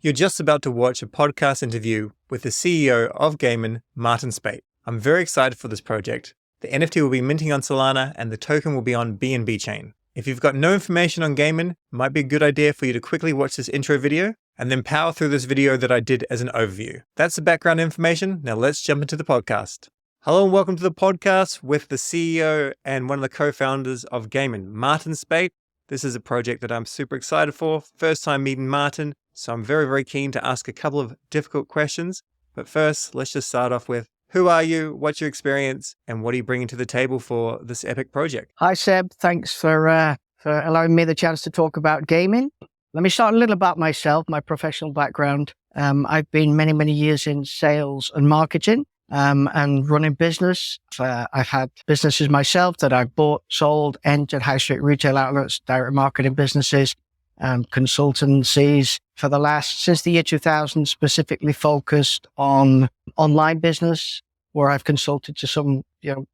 You're just about to watch a podcast interview with the CEO of Gaimin, Martin Speight. I'm very excited for this project. The NFT will be minting on Solana and the token will be on BNB chain. If you've got no information on Gaimin, it might be a good idea for you to quickly watch this intro video and then power through this video that I did as an overview. That's the background information. Now let's jump into the podcast. Hello and welcome to the podcast with the CEO and one of the co-founders of Gaimin, Martin Speight. This is a project that I'm super excited for. First time meeting Martin, so I'm very, very keen to ask a couple of difficult questions. But first, let's just start off with, who are you, what's your experience, and what are you bringing to the table for this epic project? Hi, Seb. Thanks for allowing me the chance to talk about gaming. Let me start a little about myself, my professional background. I've been many years in sales and marketing and running business. I've had businesses myself that I've bought, sold, entered high street retail outlets, direct marketing businesses, consultancies since the year 2000, specifically focused on online business, where I've consulted to some,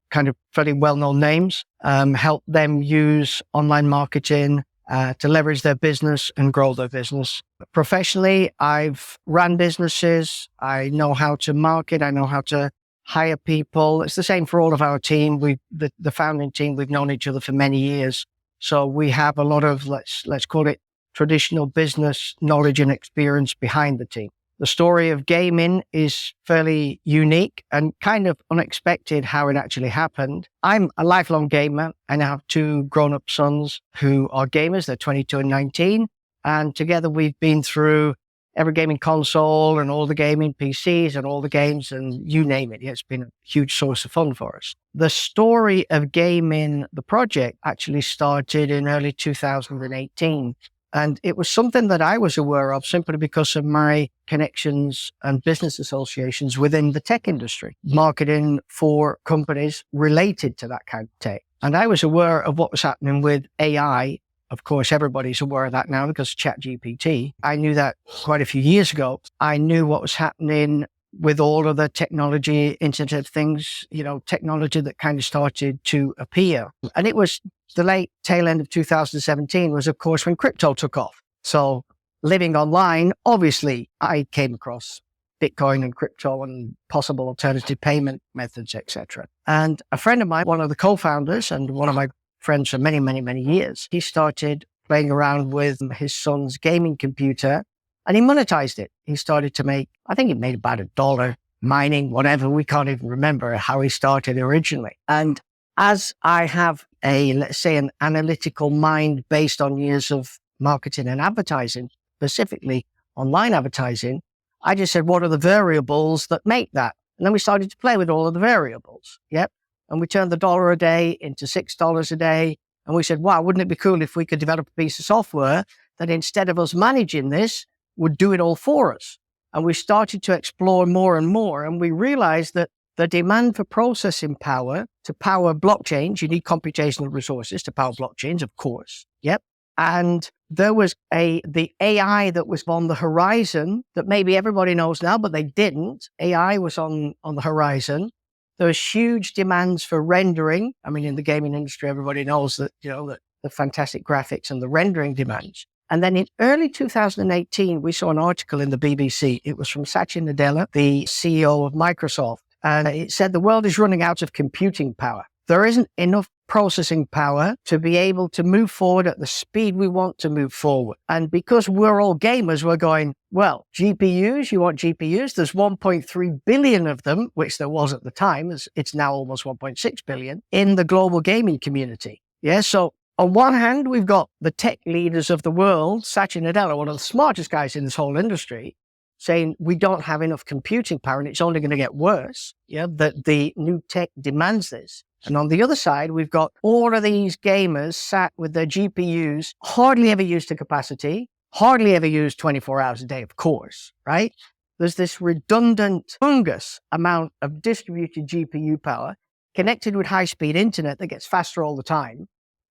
kind of fairly well-known names, help them use online marketing to leverage their business and grow their business. Professionally, I've ran businesses. I know how to market. I know how to hire people. It's the same for all of our team. The founding team, we've known each other for many years. So we have a lot of, let's call it traditional business knowledge and experience behind the team. The story of Gaimin is fairly unique and kind of unexpected how it actually happened. I'm a lifelong gamer. I now have two grown-up sons who are gamers. They're 22 and 19. And together we've been through every gaming console and all the gaming PCs and all the games and you name it. It's been a huge source of fun for us. The story of Gaimin, the project, actually started in early 2018. And it was something that I was aware of simply because of my connections and business associations within the tech industry, marketing for companies related to that kind of tech. And I was aware of what was happening with AI. Of course, everybody's aware of that now because of ChatGPT. I knew that quite a few years ago. I knew what was happening with all of the technology, Internet of Things, technology that kind of started to appear. And it was the late tail end of 2017 was, of course, when crypto took off. So living online, obviously, I came across Bitcoin and crypto and possible alternative payment methods, etc. And a friend of mine, one of the co-founders and one of my friends for many years, he started playing around with his son's gaming computer and he monetized it. He started to make, I think he made about $1 mining, whatever. We can't even remember how he started originally. And as I have let's say an analytical mind based on years of marketing and advertising, specifically online advertising, I just said, what are the variables that make that? And then we started to play with all of the variables. Yep. And we turned the $1 a day into $6 a day. And we said, wow, wouldn't it be cool if we could develop a piece of software that instead of us managing this, would do it all for us? And we started to explore more and more. And we realized that the demand for processing power to power blockchains, you need computational resources to power blockchains, of course. Yep. And there was the AI that was on the horizon that maybe everybody knows now, but they didn't. AI was on the horizon. There was huge demands for rendering. I mean, in the gaming industry, everybody knows that, the fantastic graphics and the rendering demands. And then in early 2018, we saw an article in the BBC. It was from Satya Nadella, the CEO of Microsoft. And it said the world is running out of computing power. There isn't enough processing power to be able to move forward at the speed we want to move forward. And because we're all gamers, we're going, well, GPUs, you want GPUs? There's 1.3 billion of them, which there was at the time. It's now almost 1.6 billion in the global gaming community. Yeah. So on one hand, we've got the tech leaders of the world, Satya Nadella, one of the smartest guys in this whole industry, saying we don't have enough computing power and it's only going to get worse, that the new tech demands this. And on the other side, we've got all of these gamers sat with their GPUs, hardly ever used to capacity, hardly ever used 24 hours a day, of course, right? There's this redundant, fungus amount of distributed GPU power connected with high-speed internet that gets faster all the time.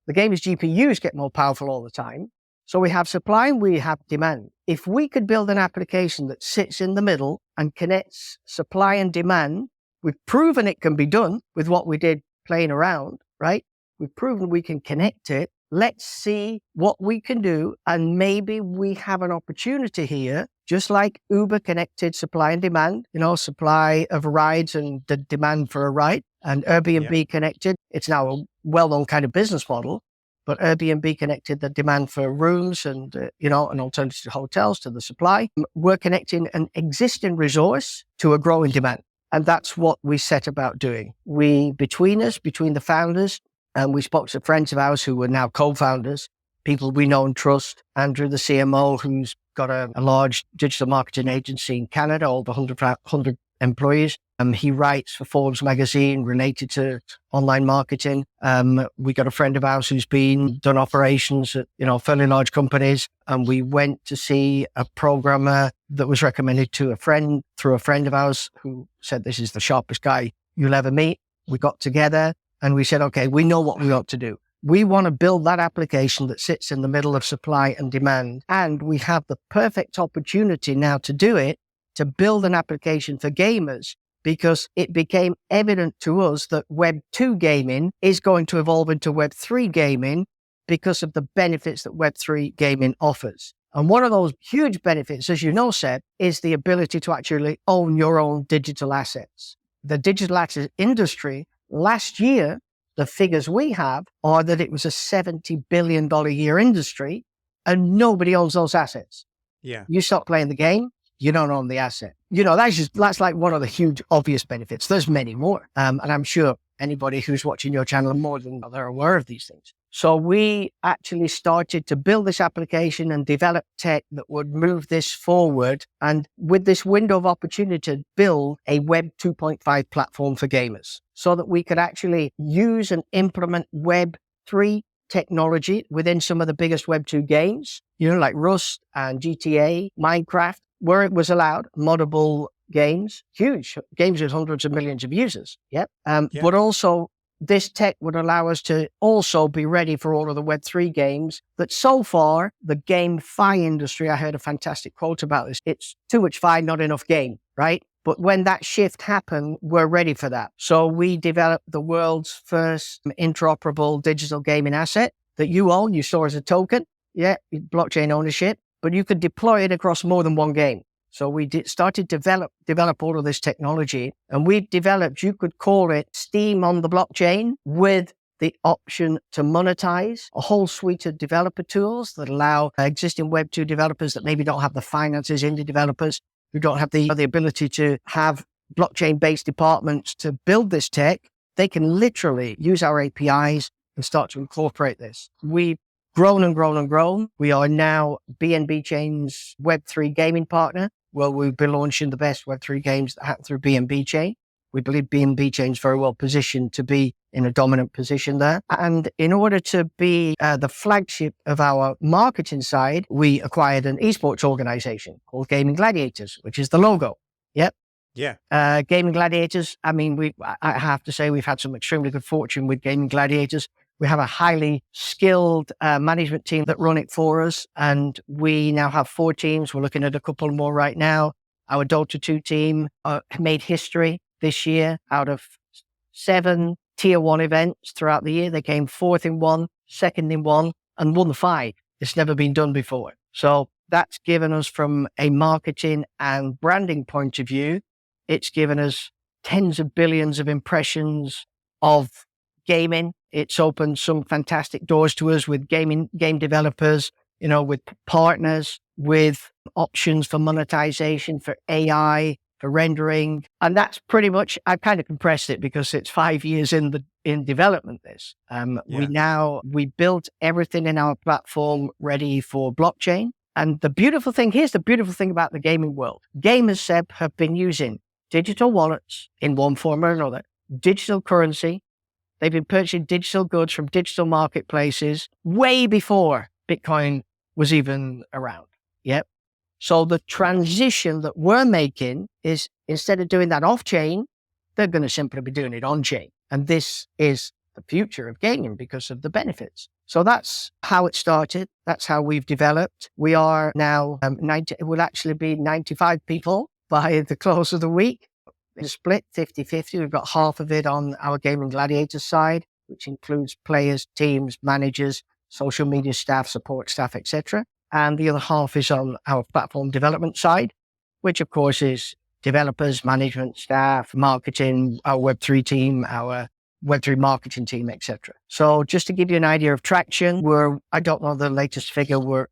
The gamers' GPUs get more powerful all the time. So we have supply and we have demand. If we could build an application that sits in the middle and connects supply and demand, we've proven it can be done with what we did playing around, right? We've proven we can connect it. Let's see what we can do. And maybe we have an opportunity here just like Uber connected supply and demand, supply of rides and the demand for a ride, and Airbnb connected. It's now a well-known kind of business model, but Airbnb connected the demand for rooms and, an alternative to hotels to the supply. We're connecting an existing resource to a growing demand. And that's what we set about doing. Between the founders, and we spoke to friends of ours who were now co-founders, people we know and trust. Andrew, the CMO, who's got a large digital marketing agency in Canada, over 100 employees. He writes for Forbes magazine related to online marketing. We got a friend of ours who's done operations at, fairly large companies. And we went to see a programmer that was recommended to through a friend of ours who said, this is the sharpest guy you'll ever meet. We got together and we said, okay, we know what we ought to do. We want to build that application that sits in the middle of supply and demand. And we have the perfect opportunity now to do it, to build an application for gamers, because it became evident to us that Web 2 gaming is going to evolve into Web 3 gaming because of the benefits that Web 3 gaming offers. And one of those huge benefits, as you know, Seb, is the ability to actually own your own digital assets. The digital asset industry, last year, the figures we have are that it was a $70 billion a year industry and nobody owns those assets. Yeah. You stop playing the game, you don't own the asset. That's like one of the huge obvious benefits. There's many more. And I'm sure anybody who's watching your channel more than they're aware of these things. So we actually started to build this application and develop tech that would move this forward. And with this window of opportunity to build a Web 2.5 platform for gamers so that we could actually use and implement Web 3 technology within some of the biggest Web 2 games, like Rust and GTA, Minecraft, where it was allowed, moddable games, huge games with hundreds of millions of users. But also this tech would allow us to also be ready for all of the Web 3 games that so far, the GameFi industry, I heard a fantastic quote about this. It's too much fi, not enough game, right? But when that shift happened, we're ready for that. So we developed the world's first interoperable digital gaming asset that you own, you store as a token. Blockchain ownership, but you could deploy it across more than one game. So we started to develop all of this technology, and we've developed, you could call it Steam on the blockchain, with the option to monetize a whole suite of developer tools that allow existing Web 2 developers that maybe don't have the finances, indie developers who don't have the ability to have blockchain-based departments to build this tech. They can literally use our APIs and start to incorporate this. We've grown and grown and grown. We are now BNB Chain's Web3 gaming partner. Well, we'll be launching the best Web3 games that happen through BNB Chain. We believe BNB Chain is very well positioned to be in a dominant position there. And in order to be the flagship of our marketing side, we acquired an esports organization called Gaimin Gladiators, which is the logo. Yep. Yeah. Gaimin Gladiators. I mean, I have to say we've had some extremely good fortune with Gaimin Gladiators. We have a highly skilled management team that run it for us. And we now have 4 teams. We're looking at a couple more right now. Our Dota 2 team made history this year. Out of 7 tier 1 events throughout the year, they came 4th in 1, 2nd in 1, and won 5. It's never been done before. So that's given us, from a marketing and branding point of view, it's given us tens of billions of impressions of gaming. It's opened some fantastic doors to us with game developers, with partners, with options for monetization, for AI, for rendering. And that's pretty much, I've kind of compressed it because it's 5 years in development this. We built everything in our platform ready for blockchain. And here's the beautiful thing about the gaming world. Gamers, Seb, have been using digital wallets in one form or another, digital currency. They've been purchasing digital goods from digital marketplaces way before Bitcoin was even around. Yep. So the transition that we're making is, instead of doing that off-chain, they're going to simply be doing it on-chain. And this is the future of gaming because of the benefits. So that's how it started. That's how we've developed. We are now it will actually be 95 people by the close of the week. It's split 50-50. We've got half of it on our Gaimin Gladiators side, which includes players, teams, managers, social media staff, support staff, etc. and the other half is on our platform development side, which of course is developers, management staff, marketing, our Web3 team, our Web3 marketing team, etc. So just to give you an idea of traction, I don't know the latest figure, we're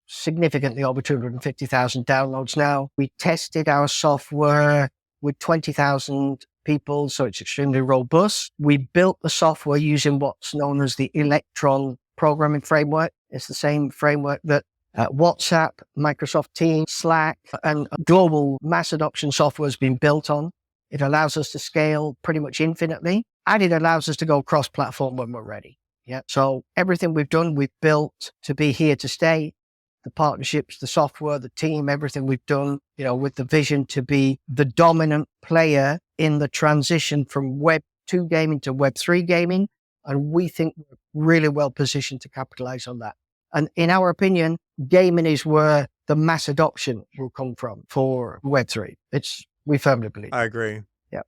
significantly over 250,000 downloads now. We tested our software with 20,000 people, so it's extremely robust. We built the software using what's known as the Electron programming framework. It's the same framework that WhatsApp, Microsoft Teams, Slack, and global mass adoption software has been built on. It allows us to scale pretty much infinitely, and it allows us to go cross-platform when we're ready. Yeah. So everything we've done, we've built to be here to stay. The partnerships, the software, the team, everything we've done, with the vision to be the dominant player in the transition from Web 2 gaming to Web 3 gaming. And we think we're really well positioned to capitalize on that. And in our opinion, gaming is where the mass adoption will come from for Web3. We firmly believe. I agree. Yeah.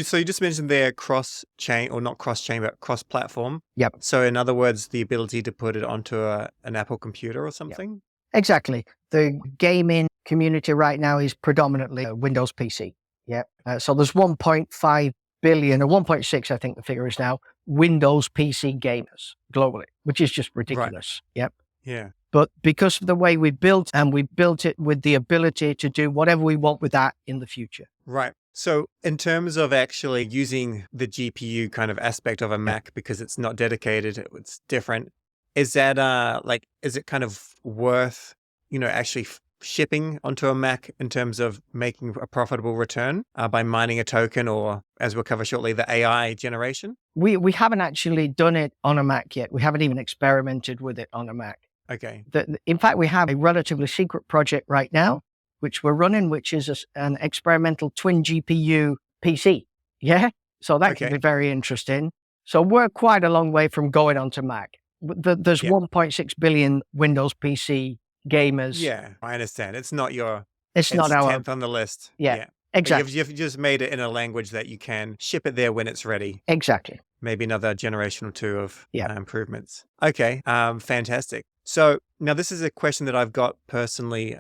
So you just mentioned there cross-chain, or not cross-chain, but cross-platform. Yep. So in other words, the ability to put it onto an Apple computer or something? Yep. Exactly. The gaming community right now is predominantly a Windows PC. Yeah. So there's 1.5 billion, or 1.6, I think the figure is now, Windows PC gamers globally, which is just ridiculous. Right. Yep. Yeah. But because of the way we built, and we built it with the ability to do whatever we want with that in the future. Right. So in terms of actually using the GPU kind of aspect of a Mac, because it's not dedicated, it's different. Is that is it kind of worth, actually shipping onto a Mac in terms of making a profitable return by mining a token, or, as we'll cover shortly, the AI generation? We haven't actually done it on a Mac yet. We haven't even experimented with it on a Mac. Okay. In fact, we have a relatively secret project right now, which we're running, which is an experimental twin GPU PC. Yeah. So that could be very interesting. So we're quite a long way from going onto Mac. There's 1.6 billion Windows PC gamers. Yeah, I understand. It's not our 10th on the list. Yeah. Exactly. You've just made it in a language that you can ship it there when it's ready. Exactly. Maybe another generation or two of improvements. Okay, fantastic. So now this is a question that I've got personally,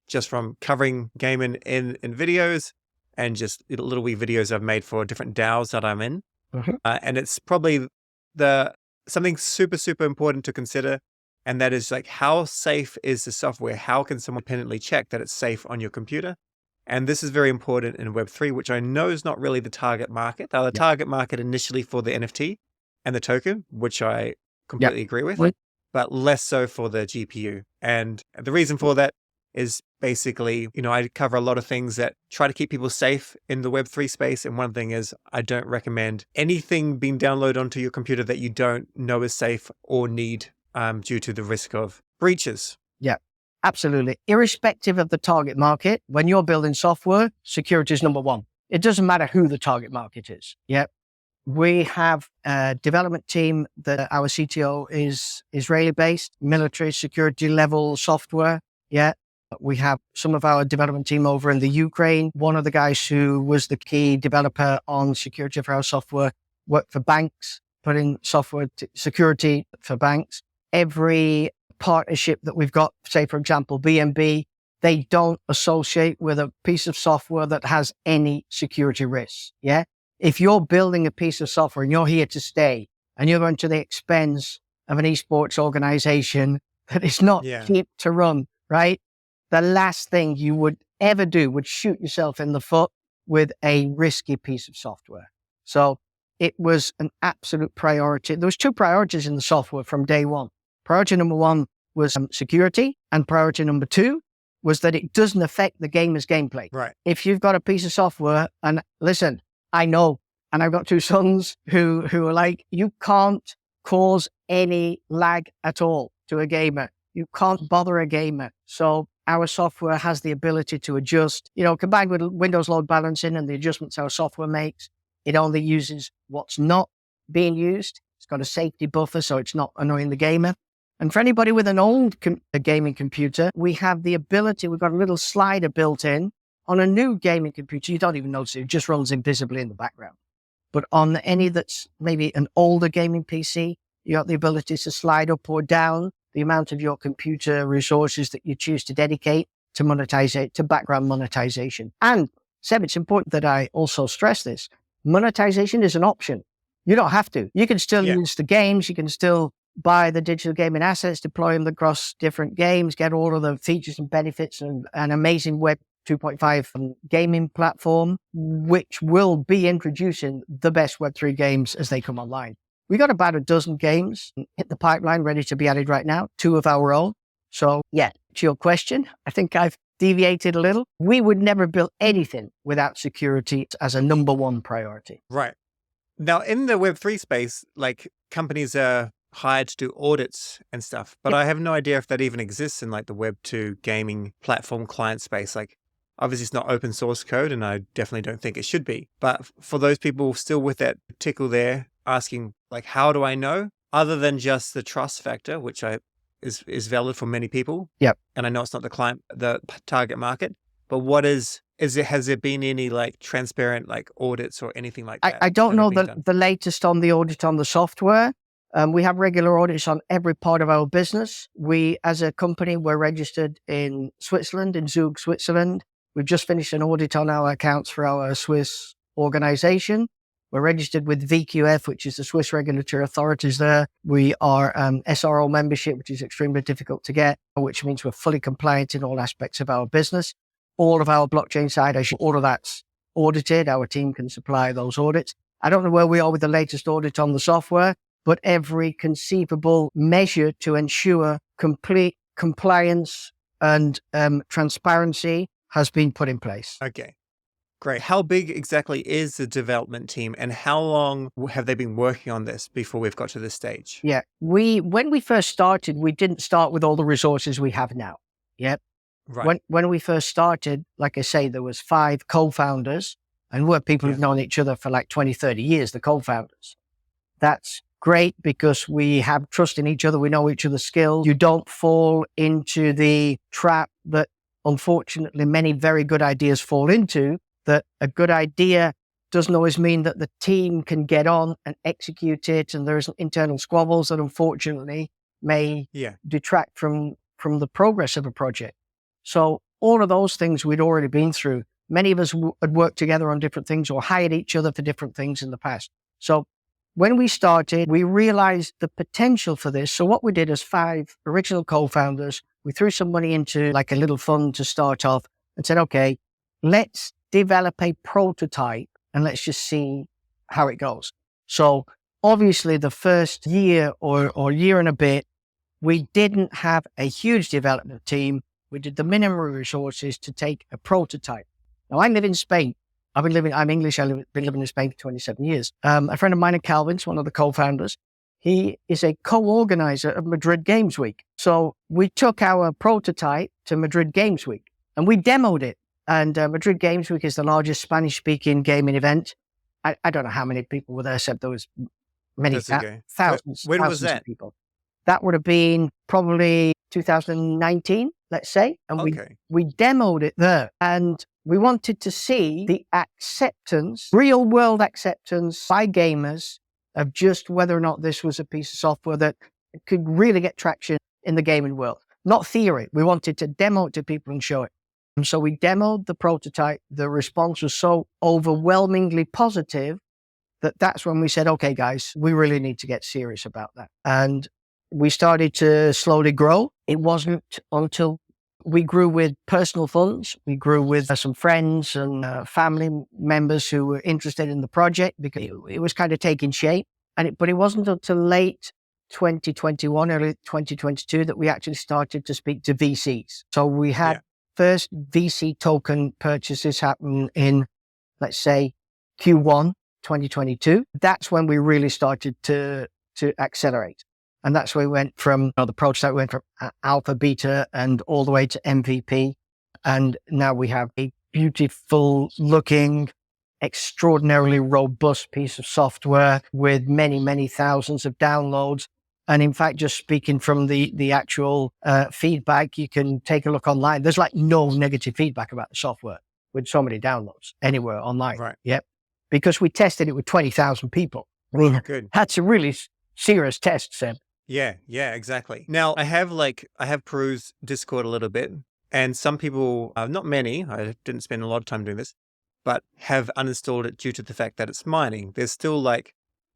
just from covering Gaimin in videos, and just little wee videos I've made for different DAOs that I'm in. Mm-hmm. And it's probably something super, super important to consider. And that is how safe is the software? How can someone independently check that it's safe on your computer? And this is very important in Web3, which I know is not really the target market. They're the target market initially for the NFT and the token, which I completely agree with, but less so for the GPU. And the reason for that is basically, I cover a lot of things that try to keep people safe in the Web3 space. And one thing is, I don't recommend anything being downloaded onto your computer that you don't know is safe or need due to the risk of breaches. Yeah, absolutely. Irrespective of the target market, when you're building software, security is number one. It doesn't matter who the target market is. Yeah. We have a development team that our CTO is Israeli-based, military security level software. Yeah. We have some of our development team over in the Ukraine. One of the guys who was the key developer on security for our software worked for banks, putting software security for banks. Every partnership that we've got, say, for example, BNB, they don't associate with a piece of software that has any security risks. Yeah. If you're building a piece of software and you're here to stay, and you're going to the expense of an esports organization that is not cheap to run, right? The last thing you would ever do would shoot yourself in the foot with a risky piece of software. So it was an absolute priority. There was two priorities in the software from day one. Priority number one was security, and priority number two was that it doesn't affect the gamer's gameplay. Right. If you've got a piece of software, and listen, I know, and I've got two sons who are like, you can't cause any lag at all to a gamer. You can't bother a gamer. So our software has the ability to adjust, combined with Windows load balancing and the adjustments our software makes. It only uses what's not being used. It's got a safety buffer, so it's not annoying the gamer. And for anybody with an old gaming computer, we have the ability, we've got a little slider built in. On a new gaming computer, you don't even notice it. It just runs invisibly in the background. But on any that's maybe an older gaming PC, you got the ability to slide up or down the amount of your computer resources that you choose to dedicate to monetize it, to background monetization. And Seb, it's important that I also stress this. Monetization is an option. You don't have to. You can still use the games. You can still buy the digital gaming assets, deploy them across different games, get all of the features and benefits and an amazing Web 2.5 gaming platform, which will be introducing the best Web3 games as they come online. We got about a dozen games hit the pipeline, ready to be added right now, 2 of our own. So to your question, I think I've deviated a little. We would never build anything without security as a number one priority. Right. Now, in the Web3 space, like companies are hired to do audits and stuff, but I have no idea if that even exists in like the Web2 gaming platform client space. Like, obviously it's not open source code, and I definitely don't think it should be. But for those people still with that tickle there, asking like, how do I know? Other than just the trust factor, which is valid for many people. Yep. And I know it's not the target market, but what has there been any like transparent like audits or anything like that? I don't know the latest on the audit on the software. We have regular audits on every part of our business. We, as a company, we're registered in Switzerland, in Zug, Switzerland. We've just finished an audit on our accounts for our Swiss organization. We're registered with VQF, which is the Swiss regulatory authorities there. We are SRO membership, which is extremely difficult to get, which means we're fully compliant in all aspects of our business. All of our blockchain side, all of that's audited. Our team can supply those audits. I don't know where we are with the latest audit on the software, but every conceivable measure to ensure complete compliance and transparency has been put in place. Okay. Great. How big exactly is the development team, and how long have they been working on this before we've got to this stage? Yeah, when we first started, we didn't start with all the resources we have now. Yep. Right. When we first started, like I say, there was 5 co-founders, and we're people who've known each other for like 20, 30 years, the co-founders. That's great because we have trust in each other. We know each other's skills. You don't fall into the trap that unfortunately many very good ideas fall into, that a good idea doesn't always mean that the team can get on and execute it. And there's internal squabbles that unfortunately may detract from the progress of a project. So all of those things we'd already been through. Many of us had worked together on different things or hired each other for different things in the past. So when we started, we realized the potential for this. So what we did as 5 original co-founders, we threw some money into like a little fund to start off and said, okay, let's develop a prototype and let's just see how it goes. So obviously the first year or year and a bit, we didn't have a huge development team. We did the minimum resources to take a prototype. Now I live in Spain. I'm English. I've been living in Spain for 27 years. A friend of mine, Calvin's one of the co-founders. He is a co-organizer of Madrid Games Week. So we took our prototype to Madrid Games Week and we demoed it. And Madrid Games Week is the largest Spanish-speaking gaming event. I don't know how many people were there, except there was many thousands. When was that? Of people. That would have been probably 2019, let's say. And we demoed it there. And we wanted to see the acceptance, real-world acceptance by gamers of just whether or not this was a piece of software that could really get traction in the gaming world. Not theory. We wanted to demo it to people and show it. And so we demoed the prototype. The response was so overwhelmingly positive that that's when we said, okay, guys, we really need to get serious about that. And we started to slowly grow. It wasn't until we grew with personal funds. We grew with some friends and family members who were interested in the project because it was kind of taking shape. But it wasn't until late 2021, early 2022 that we actually started to speak to VCs. So we had first VC token purchases happen in, let's say, Q1 2022. That's when we really started to accelerate. And that's where we went from, the prototype went from alpha, beta, and all the way to MVP. And now we have a beautiful looking, extraordinarily robust piece of software with many, many thousands of downloads. And in fact, just speaking from the actual feedback, you can take a look online. There's like no negative feedback about the software with so many downloads anywhere online. Right. Yep. Because we tested it with 20,000 people. I mean, that's a really serious test, Seb. Yeah, exactly. Now, I have perused Discord a little bit, and some people, not many, I didn't spend a lot of time doing this, but have uninstalled it due to the fact that it's mining. There's still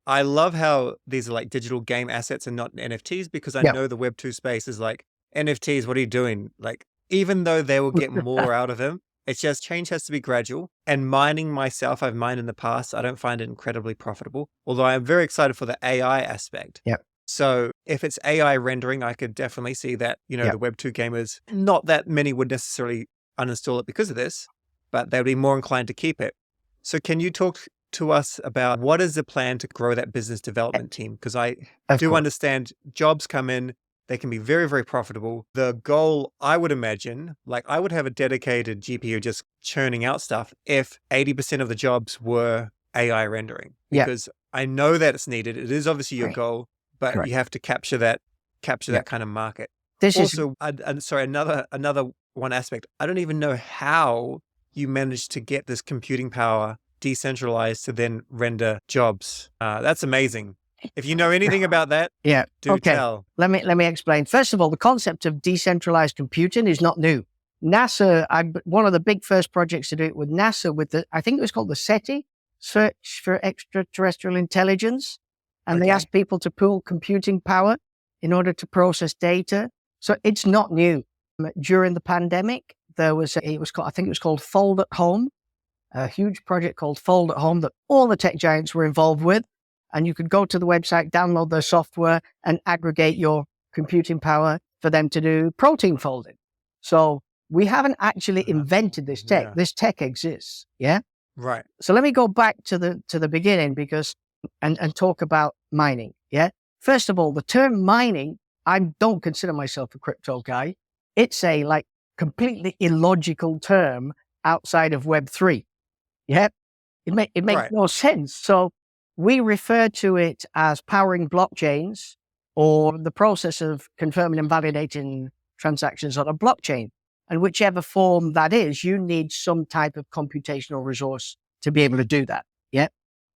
I love how these are like digital game assets and not NFTs, because I Yeah. know the Web2 space is like, NFTs, what are you doing? Like, even though they will get more out of them, it's just change has to be gradual. And mining myself, I've mined in the past. I don't find it incredibly profitable, although I'm very excited for the AI aspect. Yeah. So if it's AI rendering, I could definitely see that, Yeah. the Web2 gamers, not that many would necessarily uninstall it because of this, but they would be more inclined to keep it. So can you talk to us about what is the plan to grow that business development team? Because I Of do course. understand jobs come in, they can be very, very profitable. The goal, I would imagine, I would have a dedicated GPU just churning out stuff if 80% of the jobs were AI rendering, Yeah. because I know that it's needed. It is obviously your Right. goal, but Correct. you have to capture that Yeah. kind of market. This is Also, sorry, another one aspect. I don't even know how you managed to get this computing power decentralized to then render jobs. That's amazing. If you know anything about that, yeah. do Okay. tell. Let me explain. First of all, the concept of decentralized computing is not new. NASA, one of the big first projects to do it with NASA, I think it was called the SETI, Search for Extraterrestrial Intelligence. And they Okay. asked people to pool computing power in order to process data. So it's not new. During the pandemic, I think it was called Fold at Home, a huge project called Fold at Home that all the tech giants were involved with. And you could go to the website, download their software, and aggregate your computing power for them to do protein folding. So we haven't actually invented this tech. Yeah. This tech exists. Yeah. Right. So let me go back to the beginning and talk about mining. Yeah. First of all, the term mining, I don't consider myself a crypto guy. It's a completely illogical term outside of Web3. Yeah. It makes Right. no sense. So we refer to it as powering blockchains, or the process of confirming and validating transactions on a blockchain. And whichever form that is, you need some type of computational resource to be able to do that. Yeah.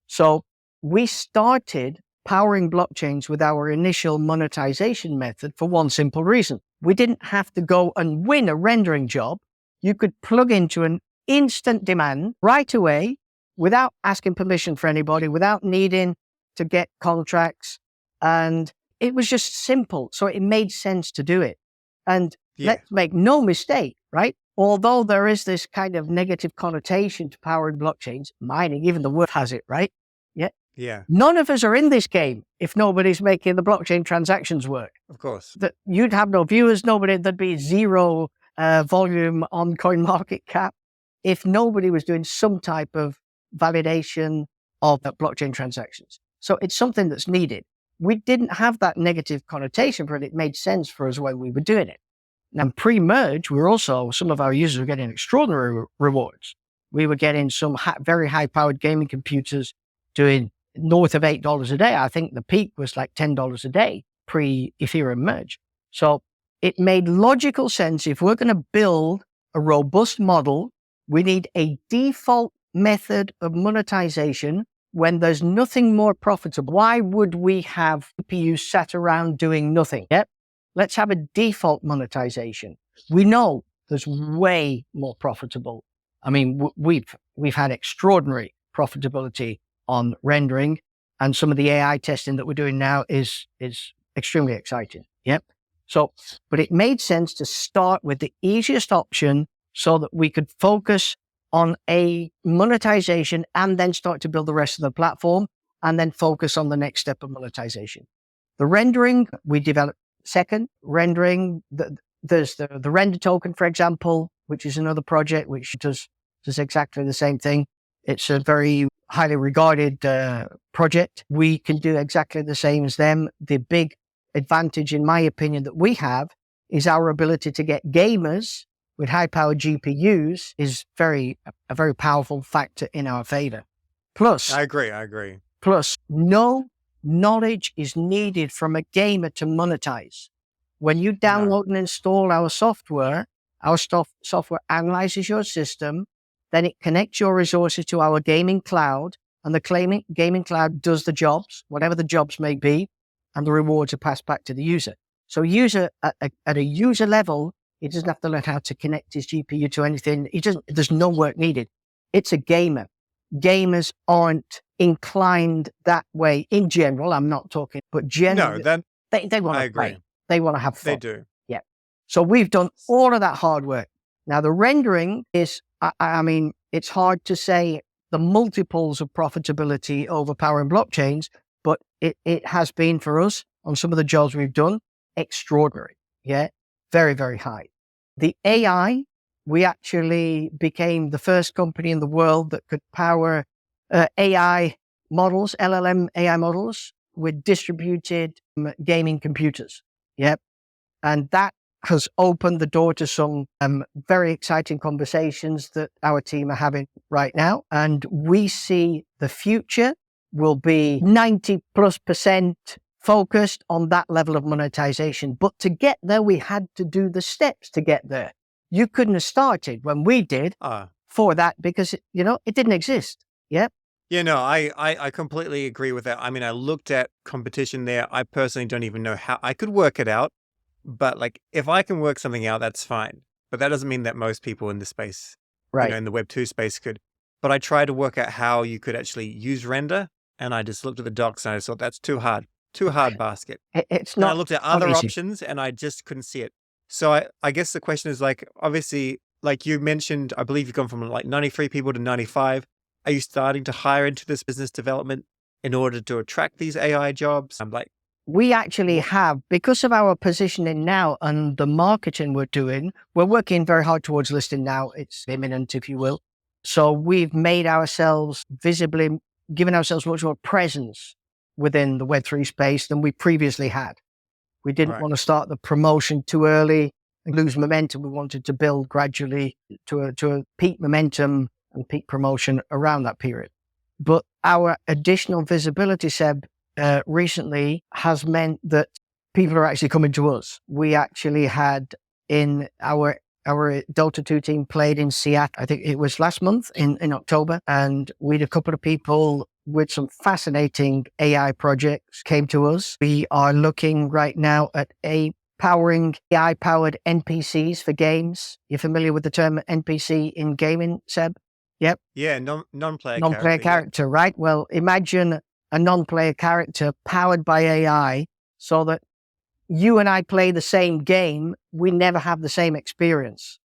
So we started powering blockchains with our initial monetization method for one simple reason. We didn't have to go and win a rendering job. You could plug into an instant demand right away without asking permission for anybody, without needing to get contracts. And it was just simple. So it made sense to do it. And let's make no mistake, right? Although there is this kind of negative connotation to powering blockchains, mining, even the word has it, right? Yeah. Yeah. None of us are in this game if nobody's making the blockchain transactions work. Of course. That you'd have no viewers, there'd be zero volume on CoinMarketCap if nobody was doing some type of validation of blockchain transactions. So it's something that's needed. We didn't have that negative connotation for it. It made sense for us when we were doing it. Now, pre-merge, some of our users were getting extraordinary rewards. We were getting some very high-powered gaming computers doing north of $8 a day. I think the peak was like $10 a day pre-Ethereum merge. So it made logical sense. If we're going to build a robust model, we need a default method of monetization when there's nothing more profitable. Why would we have GPUs sat around doing nothing? Yep. Let's have a default monetization. We know there's way more profitable. I mean, we've had extraordinary profitability on rendering, and some of the AI testing that we're doing now is extremely exciting. Yep. So, but it made sense to start with the easiest option so that we could focus on a monetization and then start to build the rest of the platform and then focus on the next step of monetization. The rendering we developed second. Rendering, there's the render token, for example, which is another project which does exactly the same thing. It's a very highly regarded project. We can do exactly the same as them. The big advantage, in my opinion, that we have is our ability to get gamers with high-powered GPUs is a very powerful factor in our favor. Plus, I agree. Plus, no knowledge is needed from a gamer to monetize. When you download and install our software analyzes your system, then it connects your resources to our gaming cloud, and the gaming cloud does the jobs, whatever the jobs may be, and the rewards are passed back to the user. So user at a user level, he doesn't have to learn how to connect his GPU to anything. There's no work needed. It's a gamer. Gamers aren't inclined that way in general. I'm not talking, but generally, they want to play. They want to have fun. They do. Yeah. So we've done all of that hard work. Now the rendering is, I mean, it's hard to say the multiples of profitability overpowering blockchains, but it has been for us on some of the jobs we've done, extraordinary. Yeah. Very, very high. The AI, we actually became the first company in the world that could power AI models, LLM AI models with distributed gaming computers. Yep. And that has opened the door to some very exciting conversations that our team are having right now. And we see the future will be 90+% focused on that level of monetization. But to get there, we had to do the steps to get there. You couldn't have started when we did for that because, it didn't exist. Yep. Yeah, no, I completely agree with that. I mean, I looked at competition there. I personally don't even know how I could work it out. But like, if I can work something out, that's fine. But that doesn't mean that most people in the space, in the Web 2 space could. But I tried to work out how you could actually use render. And I just looked at the docs and I thought, that's too hard basket. It's not. And I looked at other options and I just couldn't see it. So I guess the question is like, obviously, like you mentioned, I believe you've gone from like 93 people to 95. Are you starting to hire into this business development in order to attract these AI jobs? I'm like, we actually have, because of our positioning now and the marketing we're doing, we're working very hard towards listing now. It's imminent, if you will. So we've made ourselves visibly, given ourselves much more presence within the Web3 space than we previously had. We didn't want to start the promotion too early and lose momentum. We wanted to build gradually to a peak momentum and peak promotion around that period. But our additional visibility, Seb, recently has meant that people are actually coming to us. We actually had in our Dota 2 team played in Seattle, I think it was last month in October, and we had a couple of people with some fascinating AI projects came to us. We are looking right now at powering AI-powered NPCs for games. You're familiar with the term NPC in gaming, Seb? Yep. Yeah, non-player character, right? Well, imagine a non-player character powered by AI so that you and I play the same game, we never have the same experience,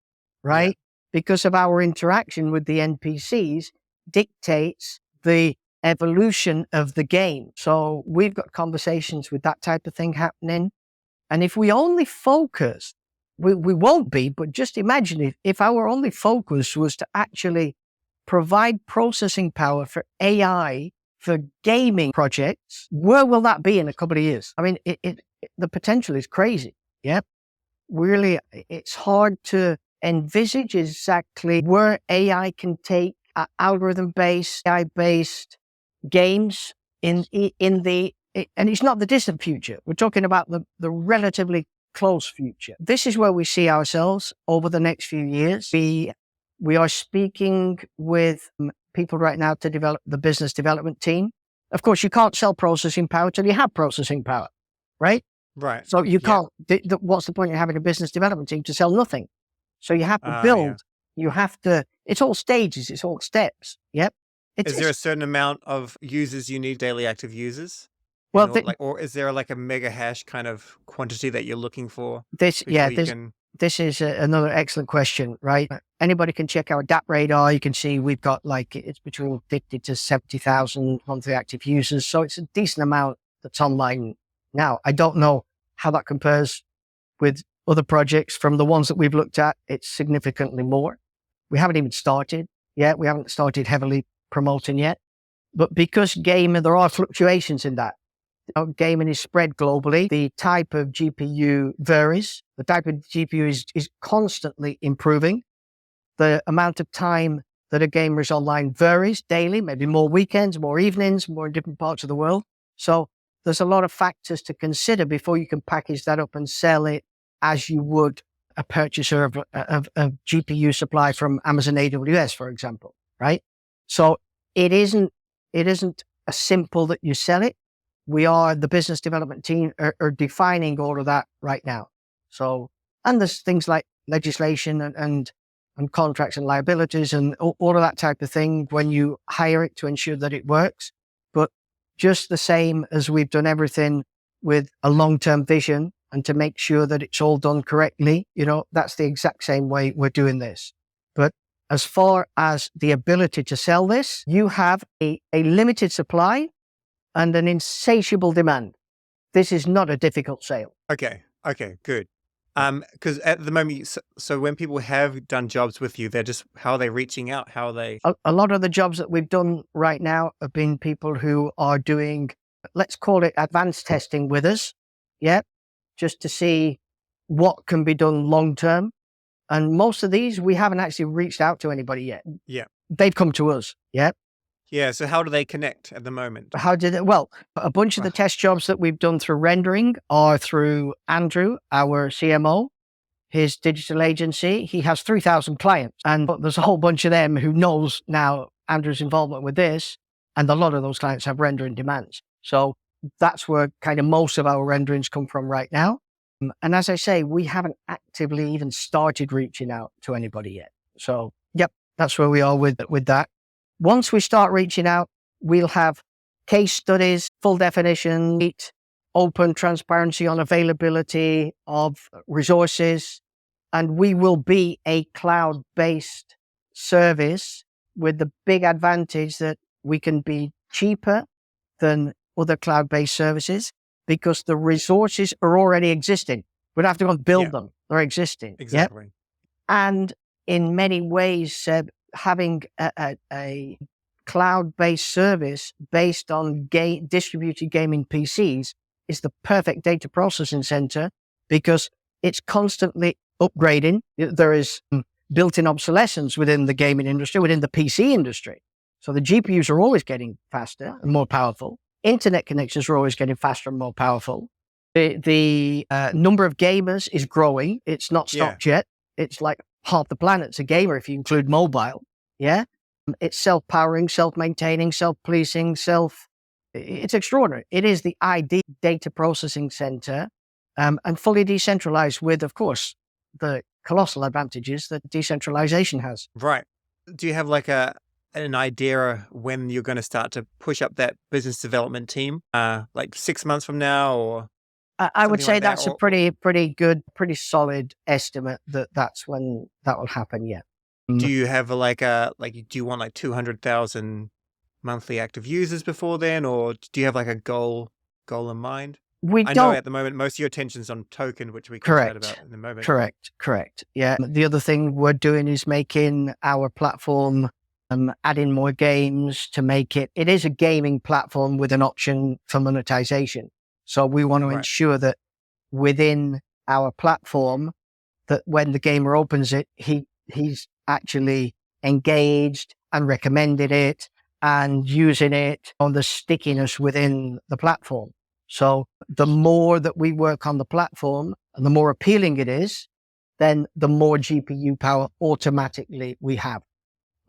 right? Yeah. Because of our interaction with the NPCs dictates the evolution of the game. So we've got conversations with that type of thing happening. And if we only focus, we won't be, but just imagine if our only focus was to actually provide processing power for AI for gaming projects, where will that be in a couple of years? I mean, the potential is crazy. Yeah. Really, it's hard to envisage exactly where AI can take algorithm-based, AI-based games and it's not the distant future. We're talking about the relatively close future. This is where we see ourselves over the next few years. We are speaking with people right now to develop the business development team. Of course, you can't sell processing power till you have processing power, right? Right. So you can't, what's the point of having a business development team to sell nothing? So you have to build, you have to, it's all stages, it's all steps. Yep. Is there a certain amount of users you need, daily active users? Well, or is there like a mega hash kind of quantity that you're looking for? This is another excellent question, right? Anybody can check our DAP radar. You can see we've got it's between 50 to 70,000 monthly active users. So it's a decent amount that's online now. I don't know how that compares with other projects. From the ones that we've looked at, it's significantly more. We haven't even started yet. We haven't started heavily promoting yet. But because Gaimin, there are fluctuations in that. Gaimin is spread globally. The type of GPU varies. The type of GPU is constantly improving. The amount of time that a gamer is online varies daily, maybe more weekends, more evenings, more in different parts of the world. So there's a lot of factors to consider before you can package that up and sell it as you would a purchaser of GPU supply from Amazon AWS, for example, right? So it isn't as simple that you sell it. we are, the business development team are defining all of that right now. So, and there's things like legislation and contracts and liabilities and all of that type of thing when you hire it to ensure that it works. But just the same as we've done everything with a long-term vision and to make sure that it's all done correctly, that's the exact same way we're doing this. But as far as the ability to sell this, you have a limited supply and an insatiable demand. This is not a difficult sale. Okay, good. Because at the moment, so when people have done jobs with you, how are they reaching out? How are they? A lot of the jobs that we've done right now have been people who are doing, let's call it advanced testing with us. Yeah. Just to see what can be done long term. And most of these, we haven't actually reached out to anybody yet. Yeah. They've come to us. Yeah. Yeah. So how do they connect at the moment? Well, a bunch of the test jobs that we've done through rendering are through Andrew, our CMO, his digital agency. He has 3,000 clients, and there's a whole bunch of them who knows now Andrew's involvement with this. And a lot of those clients have rendering demands. So that's where kind of most of our renderings come from right now. And as I say, we haven't actively even started reaching out to anybody yet. So, yep, that's where we are with that. Once we start reaching out, we'll have case studies, full definition, open transparency on availability of resources, and we will be a cloud-based service with the big advantage that we can be cheaper than other cloud-based services because the resources are already existing. We don't have to go and build them. They're existing. Exactly. Yep. And in many ways, having a cloud-based service based on distributed gaming PCs is the perfect data processing center because it's constantly upgrading. There is built-in obsolescence within the gaming industry, within the PC industry. So the GPUs are always getting faster and more powerful. Internet connections are always getting faster and more powerful. The number of gamers is growing. It's not stopped yet. It's like half the planet's a gamer if you include mobile. Yeah. It's self-powering, self-maintaining, self-policing, it's extraordinary. It is the ideal data processing center and fully decentralized with, of course, the colossal advantages that decentralization has. Right. Do you have like an idea when you're going to start to push up that business development team? Like 6 months from now, or I would say like that's a pretty good, pretty solid estimate that's when that will happen. Yeah. Do you have do you want like 200,000 monthly active users before then, or do you have like a goal in mind? I know at the moment most of your attention's on token, which we can chat about in a moment. Correct. Yeah. The other thing we're doing is making our platform, adding more games to make it is a gaming platform with an option for monetization. So we want to ensure that within our platform, that when the gamer opens it, he's actually engaged and recommended it and using it on the stickiness within the platform. So the more that we work on the platform and the more appealing it is, then the more GPU power automatically we have.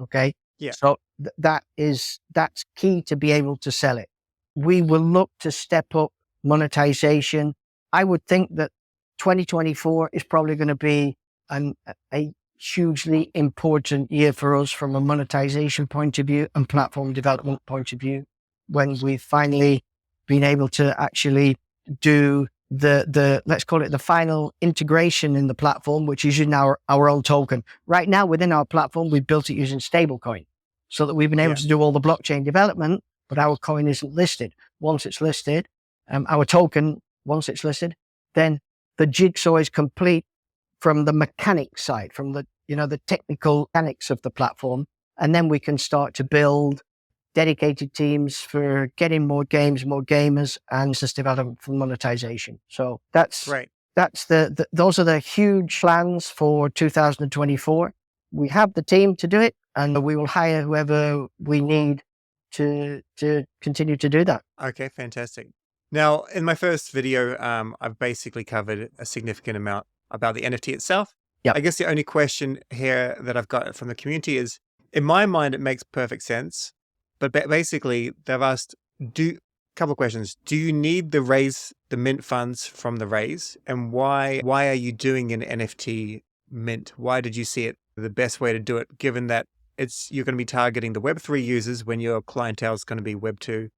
Okay. Yeah. So that's key to be able to sell it. We will look to step up monetization. I would think that 2024 is probably going to be a hugely important year for us from a monetization point of view and platform development point of view, when we've finally been able to actually do the let's call it the final integration in the platform, which is using our own token. Right now within our platform, we built it using stablecoin so that we've been able to do all the blockchain development, but our coin isn't listed. Once it's listed, our token, once it's listed, then the jigsaw is complete from the mechanics side, from the technical mechanics of the platform. And then we can start to build dedicated teams for getting more games, more gamers, and business development for monetization. So that's right. Those are the huge plans for 2024. We have the team to do it, and we will hire whoever we need to continue to do that. Okay, fantastic. Now, in my first video, I've basically covered a significant amount about the NFT itself. Yep. I guess the only question here that I've got from the community is, in my mind, it makes perfect sense. But basically, they've asked, couple of questions. Do you need the mint funds from the raise? And why are you doing an NFT mint? Why did you see it the best way to do it, given that you're going to be targeting the Web3 users when your clientele is going to be Web2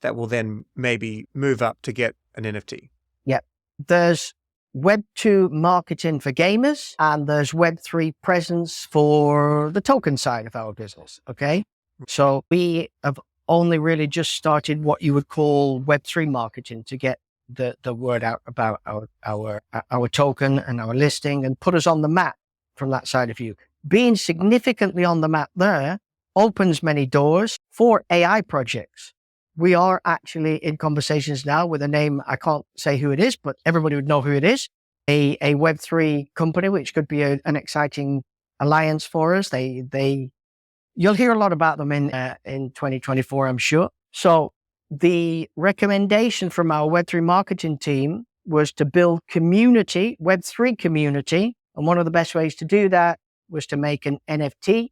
that will then maybe move up to get an NFT? Yep. There's Web2 marketing for gamers and there's Web3 presence for the token side of our business. Okay. So we have only really just started what you would call Web3 marketing to get the word out about our token and our listing and put us on the map from that side of view. Being significantly on the map there opens many doors for AI projects. We are actually in conversations now with a name, I can't say who it is, but everybody would know who it is, a Web3 company, which could be an exciting alliance for us. You'll hear a lot about them in 2024, I'm sure. So the recommendation from our Web3 marketing team was to build community, Web3 community. And one of the best ways to do that was to make an NFT.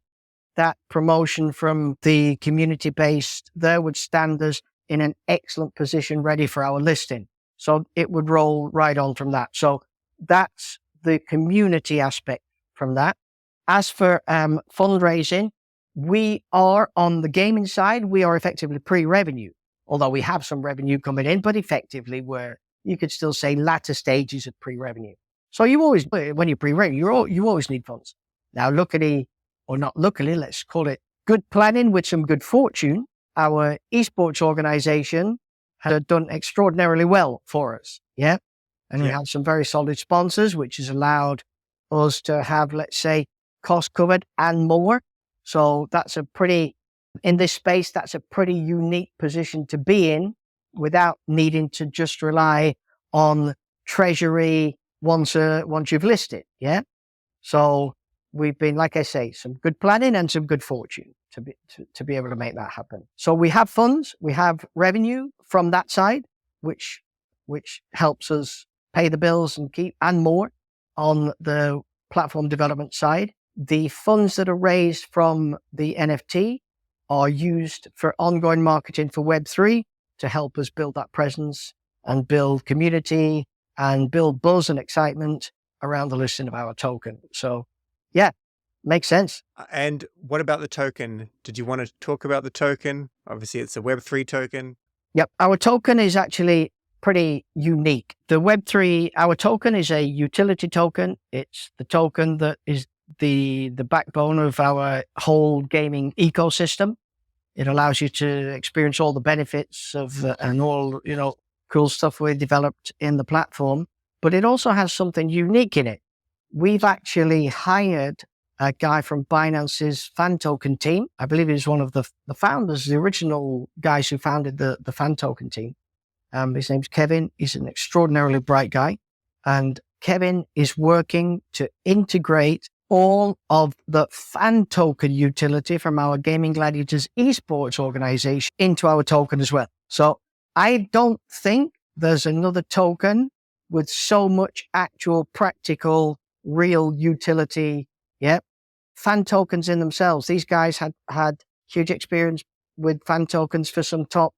That promotion from the community base there would stand us in an excellent position ready for our listing. So it would roll right on from that. So that's the community aspect from that. As for fundraising, we are on the gaming side, we are effectively pre-revenue, although we have some revenue coming in, but effectively you could still say latter stages of pre-revenue. So you always, when you're pre-revenue, you always need funds. Now, luckily, or not luckily, let's call it good planning with some good fortune, our Esports organization has done extraordinarily well for us. Yeah. And we have some very solid sponsors, which has allowed us to have, let's say, cost covered and more. So in this space, that's a pretty unique position to be in without needing to just rely on treasury once you've listed. Yeah. So we've been, like I say, some good planning and some good fortune to be able to make that happen. So we have funds, we have revenue from that side, which helps us pay the bills and keep and more on the platform development side. The funds that are raised from the NFT are used for ongoing marketing for Web3 to help us build that presence and build community and build buzz and excitement around the listing of our token. So yeah, makes sense. And what about the token? Did you want to talk about the token? Obviously, it's a Web3 token. Yep. Our token is actually pretty unique. The Web3, our token is a utility token. It's the token that is the backbone of our whole gaming ecosystem. It allows you to experience all the benefits of and all, cool stuff we developed in the platform, but it also has something unique in it. We've actually hired a guy from Binance's fan token team. I believe he's one of the founders, the original guys who founded the fan token team. His name's Kevin. He's an extraordinarily bright guy. And Kevin is working to integrate all of the fan token utility from our Gaimin Gladiators Esports organization into our token as well. So I don't think there's another token with so much actual practical real utility. Yep. Fan tokens in themselves. These guys had huge experience with fan tokens for some top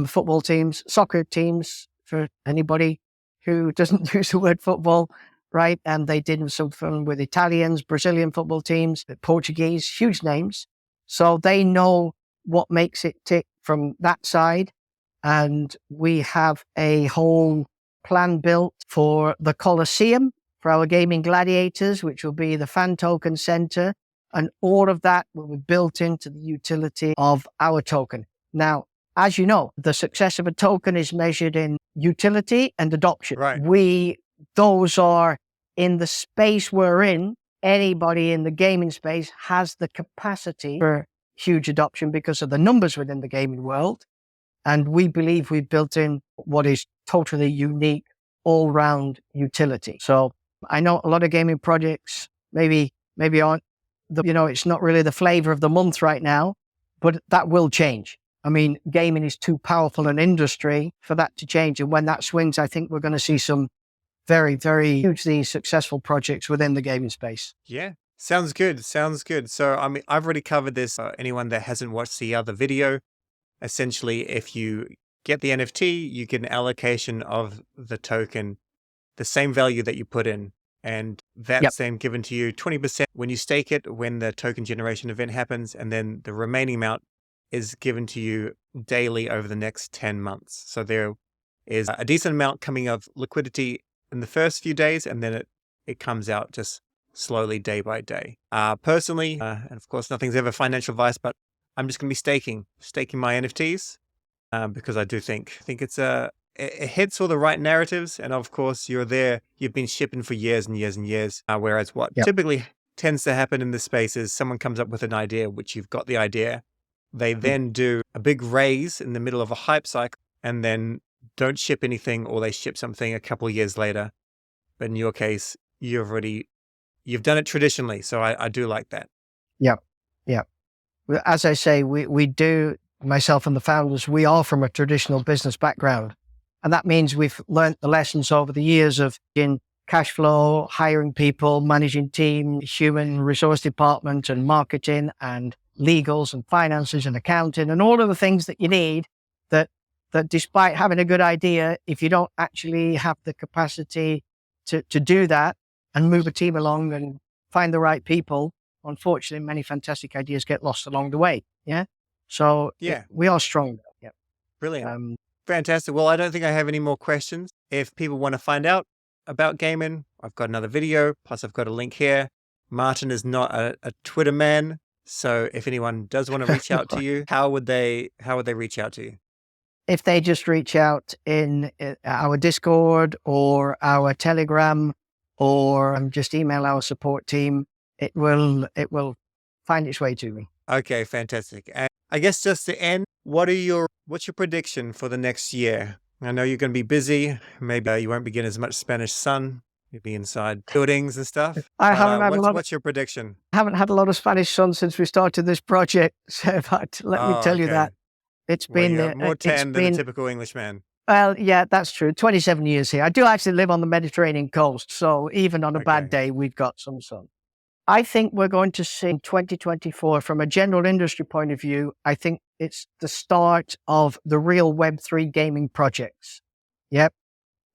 football teams, soccer teams, for anybody who doesn't use the word football, right? And they did some fun with Italians, Brazilian football teams, Portuguese, huge names. So they know what makes it tick from that side. And we have a whole plan built for the Colosseum, for our Gaimin Gladiators, which will be the fan token center. And all of that will be built into the utility of our token. Now, as you know, the success of a token is measured in utility and adoption. Right. Those are in the space we're in. Anybody in the gaming space has the capacity for huge adoption because of the numbers within the gaming world. And we believe we've built in what is totally unique all-round utility. So I know a lot of gaming projects maybe aren't, it's not really the flavor of the month right now, but that will change. I mean, gaming is too powerful an industry for that to change. And when that swings, I think we're going to see some very, very hugely successful projects within the gaming space. Yeah. Sounds good. So, I mean, I've already covered this. Anyone that hasn't watched the other video, essentially, if you get the NFT, you get an allocation of the token, the same value that you put in. And that's then given to you 20% when you stake it, when the token generation event happens. And then the remaining amount is given to you daily over the next 10 months. So there is a decent amount coming of liquidity in the first few days, and then it comes out just slowly day by day. Personally, and of course, nothing's ever financial advice, but I'm just going to be staking my NFTs because I do think it's it hits all the right narratives. And of course, you've been shipping for years and years and years. Whereas what typically tends to happen in this space is someone comes up with an idea, which you've got the idea. They then do a big raise in the middle of a hype cycle and then don't ship anything, or they ship something a couple of years later. But in your case, you've done it traditionally. So I do like that. Yeah. As I say, we do, myself and the founders, we are from a traditional business background. And that means we've learned the lessons over the years of in cash flow, hiring people, managing team, human resource department and marketing and legals and finances and accounting and all of the things that you need that despite having a good idea, if you don't actually have the capacity to do that and move a team along and find the right people, unfortunately, many fantastic ideas get lost along the way. Yeah. So we are strong. Yeah. Brilliant. Fantastic. Well, I don't think I have any more questions. If people want to find out about Gaimin, I've got another video, plus I've got a link here. Martin is not a Twitter man. So if anyone does want to reach out to you, how would they reach out to you? If they just reach out in our Discord or our Telegram or just email our support team, it will find its way to me. Okay, fantastic. And I guess just to end, what's your prediction for the next year? I know you're going to be busy. Maybe you won't be getting as much Spanish sun. You'll be inside buildings and stuff. What's your prediction? I haven't had a lot of Spanish sun since we started this project. So let me tell you that. It's been more tan than a typical Englishman. Well, yeah, that's true. 27 years here. I do actually live on the Mediterranean coast. So even on a bad day, we've got some sun. I think we're going to see 2024 from a general industry point of view. I think it's the start of the real Web3 gaming projects. Yep.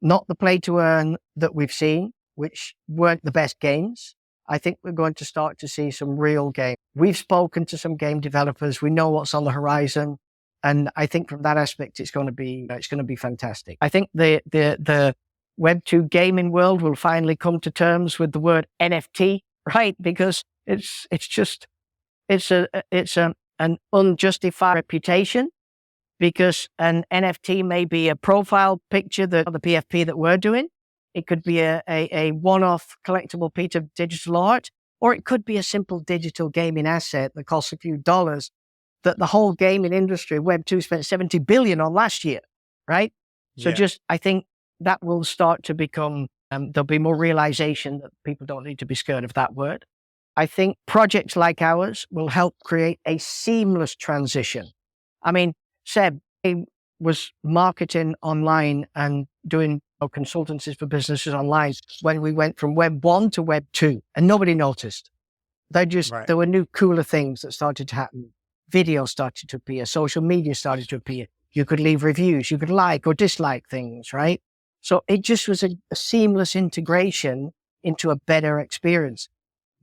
Not the play to earn that we've seen, which weren't the best games. I think we're going to start to see some real games. We've spoken to some game developers. We know what's on the horizon. And I think from that aspect, it's going to be fantastic. I think the Web2 gaming world will finally come to terms with the word NFT, right? Because it's an unjustified reputation, because an NFT may be a profile picture the PFP that we're doing. It could be a one-off collectible piece of digital art, or it could be a simple digital gaming asset that costs a few dollars that the whole gaming industry, Web2, spent $70 billion on last year, right? So I think that will start to become, there'll be more realization that people don't need to be scared of that word. I think projects like ours will help create a seamless transition. I mean, Seb was marketing online and doing consultancies for businesses online when we went from Web 1 to Web 2, and nobody noticed. There were new, cooler things that started to happen. Video started to appear, social media started to appear. You could leave reviews, you could like or dislike things, right? So it just was a seamless integration into a better experience.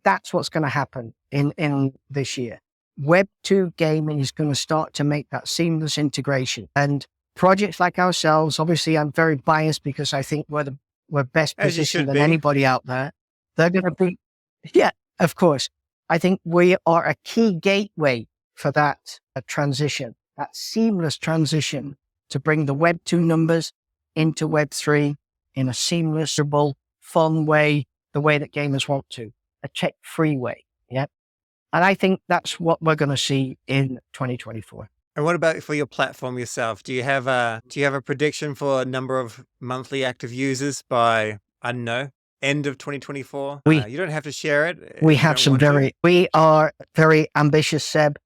That's what's going to happen in this year. Web 2 gaming is going to start to make that seamless integration. And projects like ourselves, obviously I'm very biased because I think we're best positioned than anybody out there. They're going to be, of course. I think we are a key gateway for that transition, that seamless transition to bring the Web 2 numbers into Web 3 in a seamless, fun way, the way that gamers want to, a tech-free way. Yep. And I think that's what we're going to see in 2024. And what about for your platform yourself? Do you have a prediction for a number of monthly active users by, I don't know, end of 2024? You don't have to share it. We are very ambitious, Seb.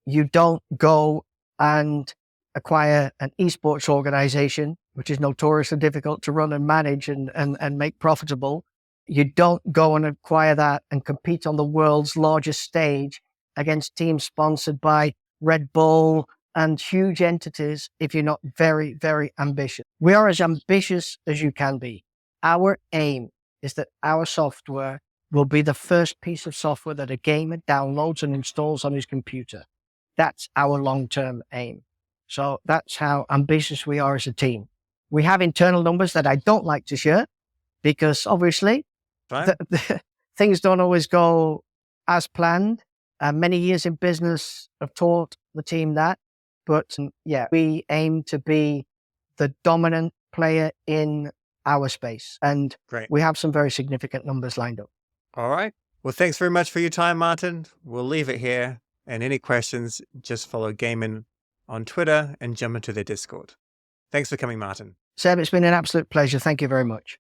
You don't go and acquire an esports organization, which is notoriously difficult to run and manage and make profitable. You don't go and acquire that and compete on the world's largest stage against teams sponsored by Red Bull and huge entities if you're not very, very ambitious. We are as ambitious as you can be. Our aim is that our software will be the first piece of software that a gamer downloads and installs on his computer. That's our long-term aim. So that's how ambitious we are as a team. We have internal numbers that I don't like to share because obviously things don't always go as planned. Many years in business have taught the team that. But yeah, we aim to be the dominant player in our space. And we have some very significant numbers lined up. All right. Well, thanks very much for your time, Martin. We'll leave it here. And any questions, just follow Gaimin on Twitter and jump into their Discord. Thanks for coming, Martin. Seb, it's been an absolute pleasure. Thank you very much.